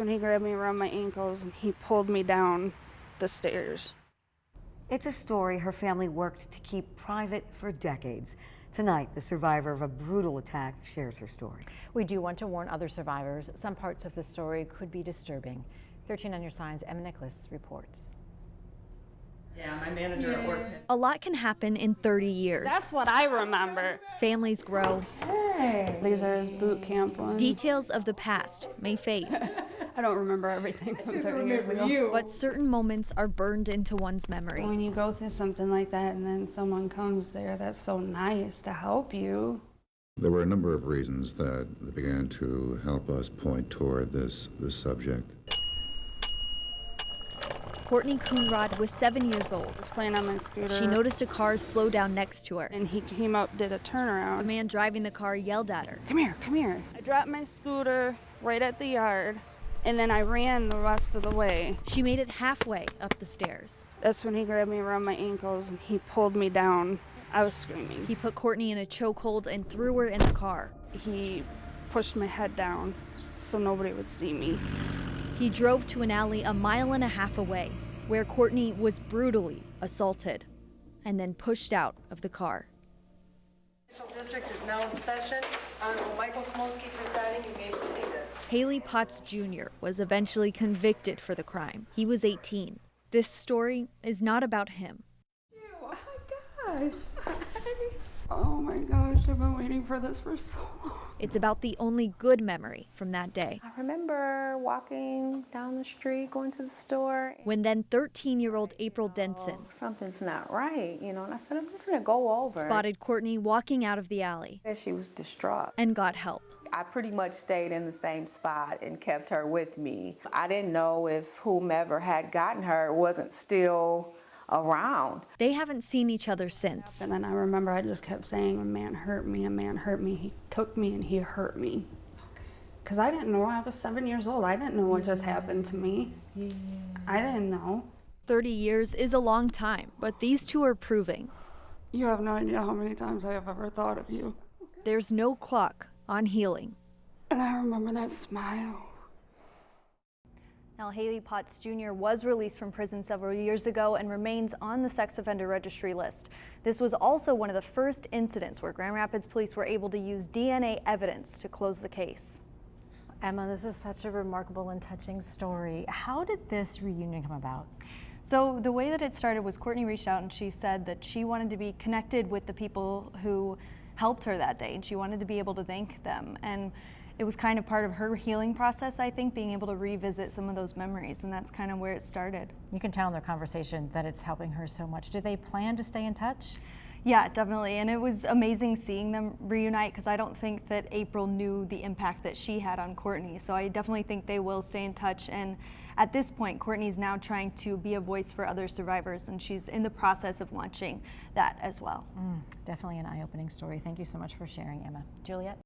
When he grabbed me around my ankles and he pulled me down the stairs. It's a story her family worked to keep private for decades. Tonight, the survivor of a brutal attack shares her story. We do want to warn other survivors. Some parts of the story could be disturbing. 13 on Your Sign's Emma Nicholas reports. Yeah, my manager at work. A lot can happen in 30 years. That's what I remember. Families grow. These are his boot camp ones. Details of the past may fade. I don't remember everything from 30 years ago. But certain moments are burned into one's memory. When you go through something like that and then someone comes there that's so nice to help you. There were a number of reasons that began to help us point toward this subject. Courtney Coonrod was 7 years old. I was playing on my scooter. She noticed a car slow down next to her. And he came up, did a The turnaround. man driving the car yelled at her. Come here, come here. I dropped my scooter right at the yard, and then I ran the rest of the way. She made it halfway up the stairs. That's when he grabbed me around my ankles and he pulled me down. I was screaming. He put Courtney in a chokehold and threw her in the car. He pushed my head down so nobody would see me. He drove to an alley a mile and a half away, where Courtney was brutally assaulted and then pushed out of the car. Judicial District is now in session. Honorable Michael Smolsky presiding. You may proceed. Haley Potts Jr. was eventually convicted for the crime. He was 18. This story is not about him. Oh my gosh. Oh my gosh, I've been waiting for this for so long. It's about the only good memory from that day, I remember walking down the street, going to the store. when then 13-year-old April Denson Something's not right, and I said, I'm just gonna go over. spotted Courtney walking out of the alley And she was distraught. and got help. I pretty much stayed in the same spot and kept her with me. I didn't know if whomever had gotten her wasn't still around. They haven't seen each other since. And then I remember I just kept saying, a man hurt me, a man hurt me. He took me and he hurt me. Because I didn't know. I was 7 years old. I didn't know what just happened to me. I didn't know. 30 years is a long time, but these two are proving You have no idea how many times I have ever thought of you. there's no clock on healing. And I remember that smile. Now, Haley Potts Jr. was released from prison several years ago and remains on the sex offender registry list. This was also one of the first incidents where Grand Rapids police were able to use DNA evidence to close the case. Emma, this is such a remarkable and touching story. How did this reunion come about? So the way that it started was Courtney reached out and she said that she wanted to be connected with the people who helped her that day, and she wanted to be able to thank them. And it was kind of part of her healing process, I think, being able to revisit some of those memories, and that's kind of where it started. You can tell in their conversation that it's helping her so much. Do they plan to stay in touch? Yeah, definitely, and it was amazing seeing them reunite because I don't think that April knew the impact that she had on Courtney, so I definitely think they will stay in touch. And at this point, Courtney's now trying to be a voice for other survivors, and she's in the process of launching that as well. Definitely an eye-opening story. Thank you so much for sharing, Emma. Juliet?